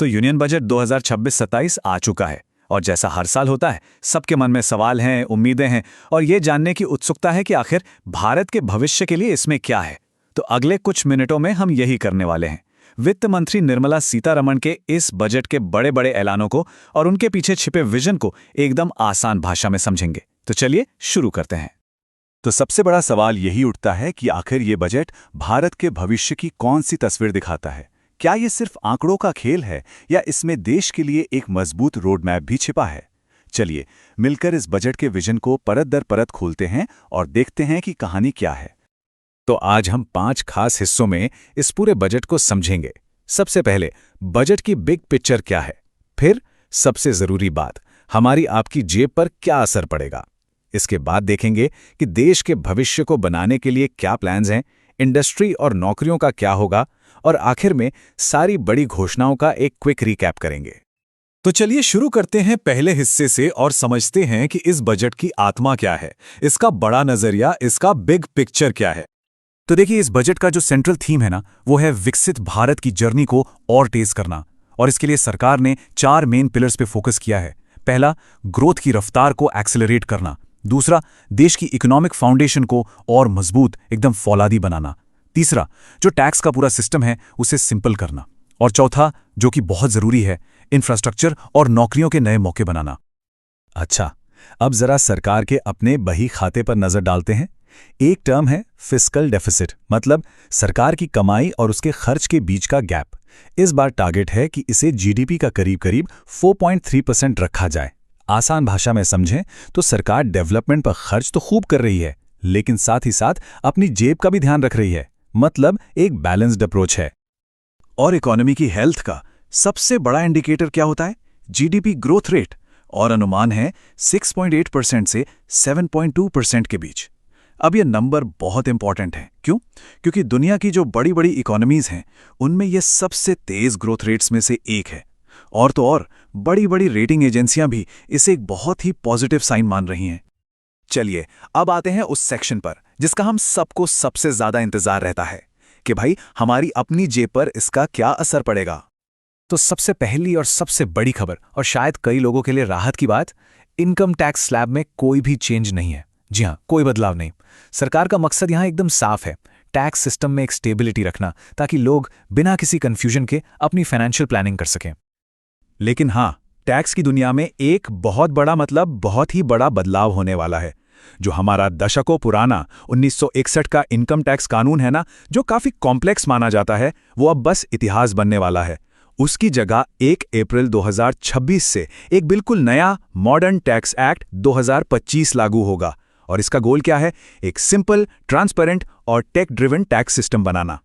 तो union budget 2026-27 आ चुका है और जैसा हर साल होता है, सबके मन में सवाल हैं, उम्मीदें हैं और ये जानने की उत्सुकता है कि आखिर भारत के भविष्य के लिए इसमें क्या है। तो अगले कुछ मिनटों में हम यही करने वाले हैं। वित्त मंत्री निर्मला सीतारमण के इस बजट के बड़े बड़े ऐलानों को और उनके पीछे छिपे विजन को एकदम आसान भाषा में समझेंगे। तो चलिए शुरू करते हैं। तो सबसे बड़ा सवाल यही उठता है कि आखिर ये बजट भारत के भविष्य की कौन सी तस्वीर दिखाता है। क्या ये सिर्फ आंकड़ों का खेल है या इसमें देश के लिए एक मजबूत रोड मैप भी छिपा है? चलिए मिलकर इस बजट के विजन को परत दर परत खोलते हैं और देखते हैं कि कहानी क्या है। तो आज हम 5 खास हिस्सों में इस पूरे बजट को समझेंगे। सबसे पहले बजट की बिग पिक्चर क्या है, फिर सबसे जरूरी बात, हमारी आपकी जेब पर क्या असर पड़ेगा। इसके बाद देखेंगे कि देश के भविष्य को बनाने के लिए क्या प्लान्स हैं, इंडस्ट्री और नौकरियों का क्या होगा, और आखिर में सारी बड़ी घोषणाओं का एक क्विक रिकैप करेंगे। तो चलिए शुरू करते हैं पहले हिस्से से और समझते हैं कि इस बजट की आत्मा क्या है, इसका बड़ा नजरिया, इसका बिग पिक्चर क्या है। तो देखिए, इस बजट का जो सेंट्रल थीम है ना, वो है विकसित भारत की जर्नी को और तेज करना। और इसके लिए सरकार ने 4 मेन पिलर्स पे फोकस किया है। पहला, ग्रोथ की रफ्तार को एक्सेलरेट करना। दूसरा, देश की इकोनॉमिक फाउंडेशन को और मजबूत, एकदम फौलादी बनाना। तीसरा, जो टैक्स का पूरा सिस्टम है उसे सिंपल करना। और चौथा, जो कि बहुत जरूरी है, इंफ्रास्ट्रक्चर और नौकरियों के नए मौके बनाना। अच्छा, अब जरा सरकार के अपने बही खाते पर नजर डालते हैं। एक टर्म है फिस्कल डेफिसिट, मतलब सरकार की कमाई और उसके खर्च के बीच का गैप। इस बार टारगेट है कि इसे जीडीपी का करीब करीब 4.3% रखा जाए। आसान भाषा में समझें तो सरकार डेवलपमेंट पर खर्च तो खूब कर रही है, लेकिन साथ ही साथ अपनी जेब का भी ध्यान रख रही है। मतलब एक बैलेंस्ड अप्रोच है। और इकोनॉमी की हेल्थ का सबसे बड़ा इंडिकेटर क्या होता है? जीडीपी ग्रोथ रेट, और अनुमान है 6.8% से 7.2% के बीच। अब ये नंबर बहुत इंपॉर्टेंट है। क्यों? क्योंकि दुनिया की जो बड़ी बड़ी इकोनॉमीज हैं उनमें ये सबसे तेज ग्रोथ रेट्स में से एक है। और तो और बड़ी बड़ी रेटिंग एजेंसियां भी इसे एक बहुत ही पॉजिटिव साइन मान रही हैं। चलिए अब आते हैं उस सेक्शन पर जिसका हम सबको सबसे ज्यादा इंतजार रहता है कि भाई हमारी अपनी जेब पर इसका क्या असर पड़ेगा। तो सबसे पहली और सबसे बड़ी खबर, और शायद कई लोगों के लिए राहत की बात, इनकम टैक्स स्लैब में कोई भी चेंज नहीं है। जी हां, कोई बदलाव नहीं। सरकार का मकसद यहां एकदम साफ है, टैक्स सिस्टम में एक स्टेबिलिटी रखना, ताकि लोग बिना किसी कंफ्यूजन के अपनी फाइनेंशियल प्लानिंग कर सकें। लेकिन हां, टैक्स की दुनिया में एक बहुत बड़ा, मतलब बहुत ही बड़ा बदलाव होने वाला है। जो हमारा दशकों पुराना 1961 का इनकम टैक्स कानून है ना, जो काफी कॉम्प्लेक्स माना जाता है, वो अब बस इतिहास बनने वाला है। उसकी जगह 1 अप्रैल 2026 से एक बिल्कुल नया मॉडर्न टैक्स एक्ट 2025 लागू होगा। और इसका गोल क्या है? एक सिंपल, ट्रांसपेरेंट और टेक ड्रिवन टैक्स सिस्टम बनाना।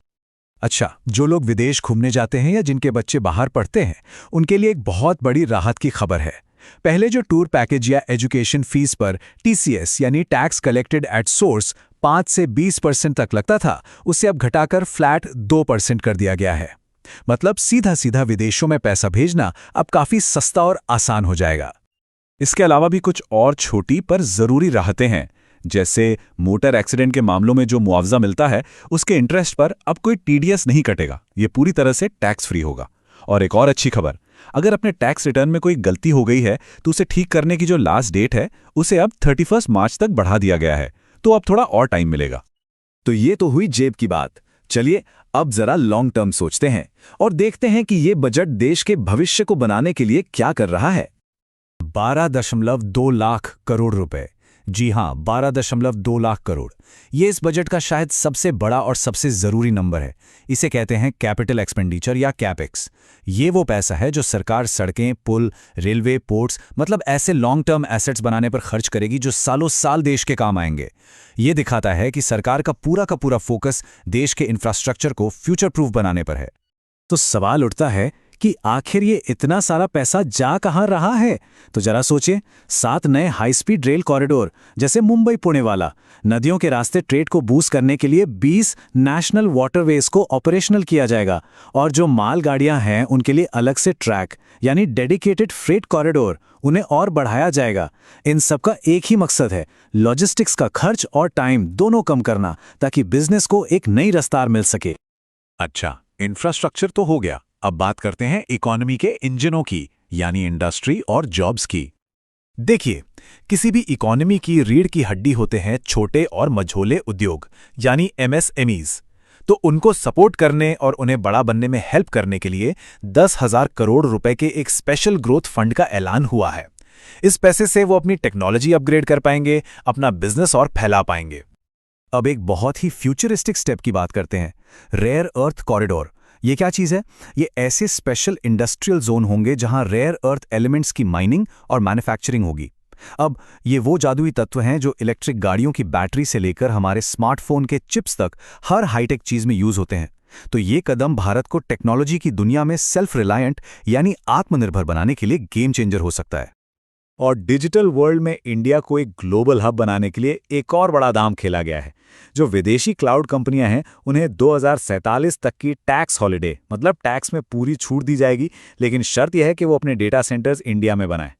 अच्छा, जो लोग विदेश घूमने जाते हैं या जिनके बच्चे बाहर पढ़ते हैं, उनके लिए एक बहुत बड़ी राहत की खबर है। पहले जो टूर पैकेज या एजुकेशन फीस पर टीसीएस यानी टैक्स कलेक्टेड एट सोर्स 5 से 20% तक लगता था, उसे अब घटाकर फ्लैट 2% कर दिया गया है। मतलब सीधा सीधा विदेशों में पैसा भेजना अब काफी सस्ता और आसान हो जाएगा। इसके अलावा भी कुछ और छोटी पर जरूरी राहतें हैं, जैसे मोटर एक्सीडेंट के मामलों में जो मुआवजा मिलता है उसके इंटरेस्ट पर अब कोई टीडीएस नहीं कटेगा। ये पूरी तरह से टैक्स फ्री होगा। और एक और अच्छी खबर, अगर अपने टैक्स रिटर्न में कोई गलती हो गई है तो उसे ठीक करने की जो लास्ट डेट है उसे अब 31 मार्च तक बढ़ा दिया गया है, तो अब थोड़ा और टाइम मिलेगा। तो ये तो हुई जेब की बात। चलिए अब जरा लॉन्ग टर्म सोचते हैं और देखते हैं कि ये बजट देश के भविष्य को बनाने के लिए क्या कर रहा है। 12.2 लाख करोड़ रुपए। जी हां, 12.2 लाख करोड़। ये इस बजट का शायद सबसे बड़ा और सबसे जरूरी नंबर है। इसे कहते हैं कैपिटल एक्सपेंडिचर या कैपेक्स। ये वो पैसा है जो सरकार सड़कें, पुल, रेलवे, पोर्ट्स, मतलब ऐसे लॉन्ग टर्म एसेट्स बनाने पर खर्च करेगी जो सालों साल देश के काम आएंगे। ये दिखाता है कि सरकार का पूरा फोकस देश के इंफ्रास्ट्रक्चर को फ्यूचर प्रूफ बनाने पर है। तो सवाल उठता है कि आखिर ये इतना सारा पैसा जा कहां रहा है? तो जरा सोचिए, 7 नए हाई स्पीड रेल कॉरिडोर, जैसे मुंबई पुणे वाला, नदियों के रास्ते ट्रेड को बूस्ट करने के लिए 20 नेशनल वाटरवेज को ऑपरेशनल किया जाएगा, और जो मालगाड़ियां हैं उनके लिए अलग से ट्रैक यानी डेडिकेटेड फ्रेट कॉरिडोर, उन्हें और बढ़ाया जाएगा। इन सब का एक ही मकसद है, लॉजिस्टिक्स का खर्च और टाइम दोनों कम करना, ताकि बिजनेस को एक नई रफ्तार मिल सके। अच्छा, इंफ्रास्ट्रक्चर तो हो गया, अब बात करते हैं इकोनॉमी के इंजनों की, यानी इंडस्ट्री और जॉब्स की। देखिए, किसी भी इकोनॉमी की रीढ़ की हड्डी होते हैं छोटे और मझोले उद्योग, यानी एमएसएमईज। तो उनको सपोर्ट करने और उन्हें बड़ा बनने में हेल्प करने के लिए 10,000 करोड़ रुपए के एक स्पेशल ग्रोथ फंड का ऐलान हुआ है। इस पैसे से वो अपनी टेक्नोलॉजी अपग्रेड कर पाएंगे, अपना बिजनेस और फैला पाएंगे। अब एक बहुत ही फ्यूचरिस्टिक स्टेप की बात करते हैं, रेयर अर्थ कॉरिडोर। ये क्या चीज़ है? ये ऐसे स्पेशल इंडस्ट्रियल जोन होंगे जहां रेयर अर्थ एलिमेंट्स की माइनिंग और मैन्युफैक्चरिंग होगी। अब ये वो जादुई तत्व हैं जो इलेक्ट्रिक गाड़ियों की बैटरी से लेकर हमारे स्मार्टफोन के चिप्स तक हर हाईटेक चीज़ में यूज होते हैं। तो ये कदम भारत को टेक्नोलॉजी की दुनिया में सेल्फ रिलायंट यानी आत्मनिर्भर बनाने के लिए गेम चेंजर हो सकता है। और डिजिटल वर्ल्ड में इंडिया को एक ग्लोबल हब बनाने के लिए एक और बड़ा दांव खेला गया है। जो विदेशी क्लाउड कंपनियां हैं, उन्हें 2047 तक की टैक्स हॉलिडे, मतलब टैक्स में पूरी छूट दी जाएगी, लेकिन शर्त यह है कि वो अपने डेटा सेंटर्स इंडिया में बनाएं।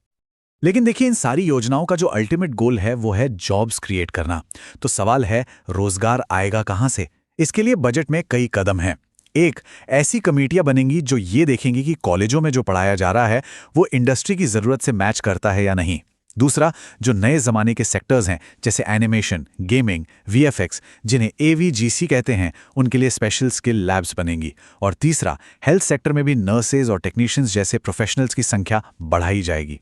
लेकिन देखिए, इन सारी योजनाओं का जो अल्टीमेट गोल है वो है जॉब्स क्रिएट करना। तो सवाल है, रोजगार आएगा कहां से? इसके लिए बजट में कई कदम हैं। एक, ऐसी कमेटियां बनेंगी जो ये देखेंगी कि कॉलेजों में जो पढ़ाया जा रहा है वो इंडस्ट्री की जरूरत से मैच करता है या नहीं। दूसरा, जो नए जमाने के सेक्टर्स हैं जैसे एनिमेशन, गेमिंग, वीएफएक्स, जिन्हें एवीजीसी कहते हैं, उनके लिए स्पेशल स्किल लैब्स बनेंगी। और तीसरा, हेल्थ सेक्टर में भी नर्सेज और टेक्नीशियंस जैसे प्रोफेशनल्स की संख्या बढ़ाई जाएगी।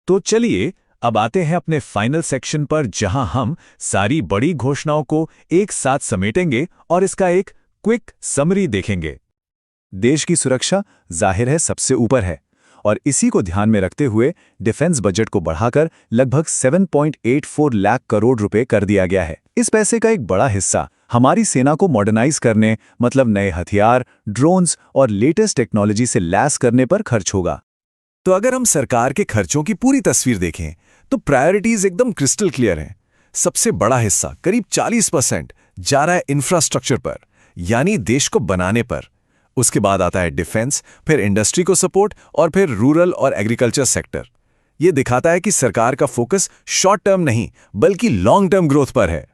तो चलिए अब आते हैं अपने फाइनल सेक्शन पर, जहां हम सारी बड़ी घोषणाओं को एक साथ समेटेंगे और इसका एक क्विक समरी देखेंगे। देश की सुरक्षा जाहिर है सबसे ऊपर है, और इसी को ध्यान में रखते हुए डिफेंस बजट को बढ़ाकर लगभग 7.84 लाख करोड़ रुपए कर दिया गया है। इस पैसे का एक बड़ा हिस्सा हमारी सेना को मॉडर्नाइज करने, मतलब नए हथियार, ड्रोन्स और लेटेस्ट टेक्नोलॉजी से लैस करने पर खर्च होगा। तो अगर हम सरकार के खर्चों की पूरी तस्वीर देखें तो प्रायोरिटीज एकदम क्रिस्टल क्लियर हैं। सबसे बड़ा हिस्सा करीब 40% जा रहा है इंफ्रास्ट्रक्चर पर, यानी देश को बनाने पर। उसके बाद आता है डिफेंस, फिर इंडस्ट्री को सपोर्ट और फिर रूरल और एग्रीकल्चर सेक्टर। यह दिखाता है कि सरकार का फोकस शॉर्ट टर्म नहीं बल्कि लॉन्ग टर्म ग्रोथ पर है।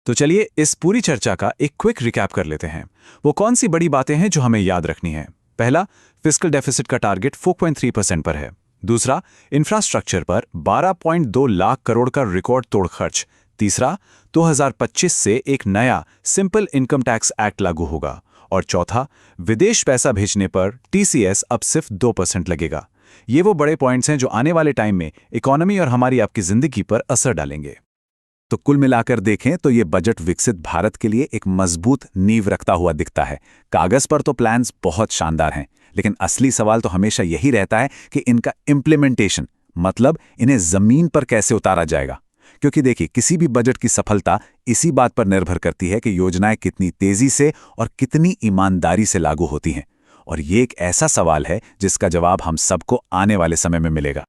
तो चलिए इस पूरी चर्चा का एक क्विक रिकैप कर लेते हैं। वो कौन सी बड़ी बातें हैं जो हमें याद रखनी है? पहला, फिस्कल डेफिसिट का टारगेट 4.3% पर है। दूसरा, इंफ्रास्ट्रक्चर पर 12.2 लाख करोड़ का रिकॉर्ड तोड़ खर्च। तीसरा, 2025 से एक नया सिंपल इनकम टैक्स एक्ट लागू होगा। और चौथा, विदेश पैसा भेजने पर टीसीएस अब सिर्फ 2% लगेगा। ये वो बड़े पॉइंट्स हैं जो आने वाले टाइम में इकोनॉमी और हमारी आपकी जिंदगी पर असर डालेंगे। तो कुल मिलाकर देखें तो ये बजट विकसित भारत के लिए एक मजबूत नींव रखता हुआ दिखता है। कागज पर तो प्लान्स बहुत शानदार हैं, लेकिन असली सवाल तो हमेशा यही रहता है कि इनका इम्प्लीमेंटेशन, मतलब इन्हें जमीन पर कैसे उतारा जाएगा। क्योंकि देखिए, किसी भी बजट की सफलता इसी बात पर निर्भर करती है कि योजनाएं कितनी तेजी से और कितनी ईमानदारी से लागू होती हैं। और ये एक ऐसा सवाल है जिसका जवाब हम सबको आने वाले समय में मिलेगा।